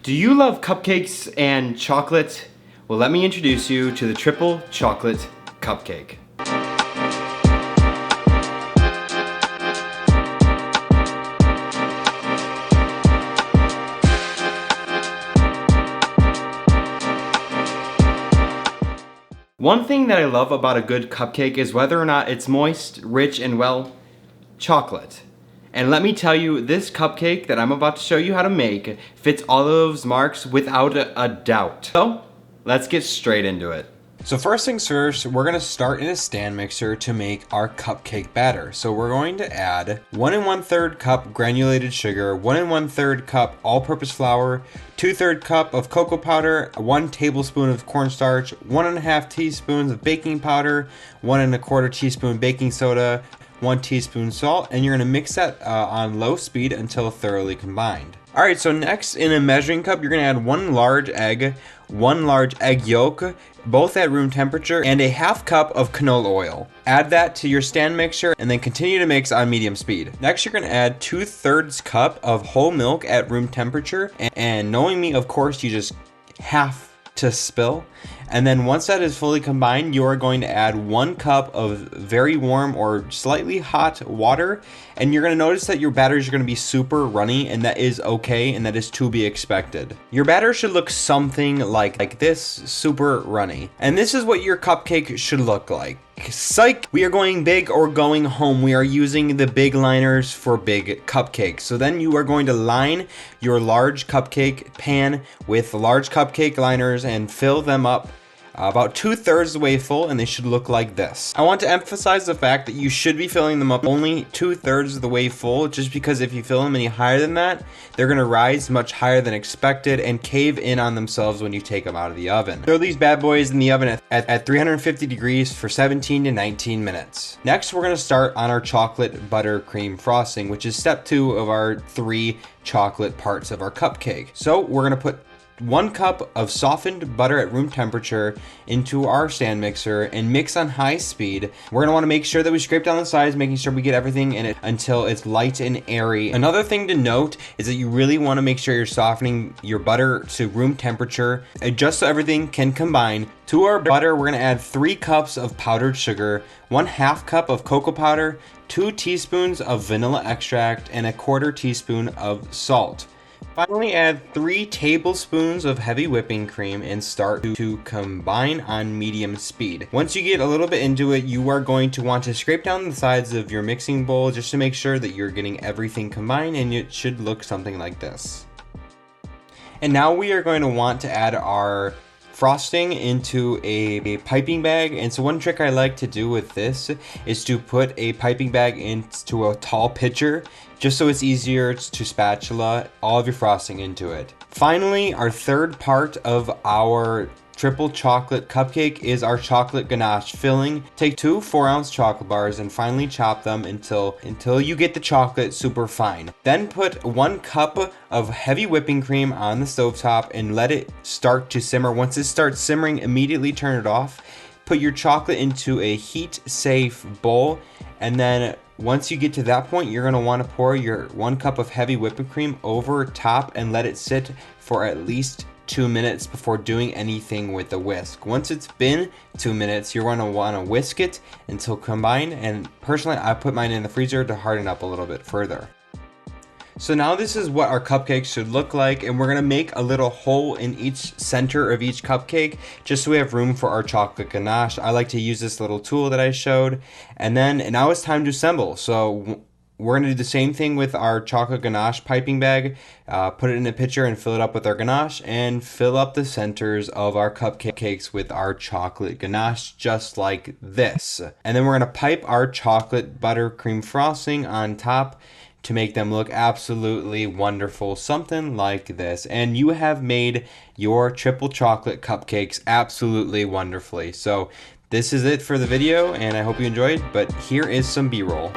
Do you love cupcakes and chocolate? Well, let me introduce you to the triple chocolate cupcake. One thing that I love about a good cupcake is whether or not it's moist, rich, and well, chocolate. And let me tell you, this cupcake that I'm about to show you how to make fits all of those marks without a doubt. So, let's get straight into it. So first things first, we're gonna start in a stand mixer to make our cupcake batter. So we're going to add 1 1/3 cup granulated sugar, 1 1/3 cup all-purpose flour, 2/3 cup of cocoa powder, 1 tablespoon of cornstarch, 1 1/2 teaspoons of baking powder, 1 1/4 teaspoon baking soda, 1 teaspoon salt, and you're gonna mix that on low speed until thoroughly combined. All right, so next in a measuring cup, you're gonna add 1 large egg, 1 large egg yolk, both at room temperature, and a 1/2 cup of canola oil. Add that to your stand mixer and then continue to mix on medium speed. Next, you're gonna add 2/3 cup of whole milk at room temperature, and knowing me, of course, you just have to spill. And then once that is fully combined, you are going to add 1 cup of very warm or slightly hot water, and you're going to notice that your batters are going to be super runny, and that is okay, and that is to be expected. Your batter should look something like this, super runny. And this is what your cupcake should look like. Psych! We are going big or going home. We are using the big liners for big cupcakes. So then you are going to line your large cupcake pan with large cupcake liners and fill them up about 2/3 the way full, and they should look like this. I want to emphasize the fact that you should be filling them up only 2/3 of the way full, just because if you fill them any higher than that, they're going to rise much higher than expected and cave in on themselves when you take them out of the oven. Throw these bad boys in the oven at 350 degrees for 17 to 19 minutes. Next, we're going to start on our chocolate buttercream frosting, which is step 2 of our 3 chocolate parts of our cupcake. So we're going to put 1 cup of softened butter at room temperature into our stand mixer and mix on high speed. We're gonna wanna make sure that we scrape down the sides, making sure we get everything in it until it's light and airy. Another thing to note is that you really wanna make sure you're softening your butter to room temperature, just so everything can combine. To our butter, we're gonna add 3 cups of powdered sugar, 1/2 cup of cocoa powder, 2 teaspoons of vanilla extract, and 1/4 teaspoon of salt. Finally, add 3 tablespoons of heavy whipping cream and start to combine on medium speed. Once you get a little bit into it, you are going to want to scrape down the sides of your mixing bowl just to make sure that you're getting everything combined, and it should look something like this. And now we are going to want to add our frosting into a piping bag. And so one trick I like to do with this is to put a piping bag into a tall pitcher, just so it's easier to spatula all of your frosting into it. Finally, our third part of our triple chocolate cupcake is our chocolate ganache filling. Take 2 4-ounce chocolate bars and finely chop them until you get the chocolate super fine. Then put 1 cup of heavy whipping cream on the stovetop and let it start to simmer. Once it starts simmering, immediately turn it off. Put your chocolate into a heat-safe bowl, and then once you get to that point, you're going to want to pour your 1 cup of heavy whipping cream over top and let it sit for at least 2 minutes before doing anything with the whisk. Once it's been 2 minutes, you're going to want to whisk it until combined, and personally I put mine in the freezer to harden up a little bit further. So now this is what our cupcake should look like, and we're gonna make a little hole in each center of each cupcake just so we have room for our chocolate ganache. I like to use this little tool that I showed, and now it's time to assemble. So we're gonna do the same thing with our chocolate ganache piping bag. Put it in a pitcher and fill it up with our ganache, and fill up the centers of our cupcakes with our chocolate ganache, just like this. And then we're gonna pipe our chocolate buttercream frosting on top to make them look absolutely wonderful, something like this. And you have made your triple chocolate cupcakes absolutely wonderfully. So this is it for the video, and I hope you enjoyed, but here is some B-roll.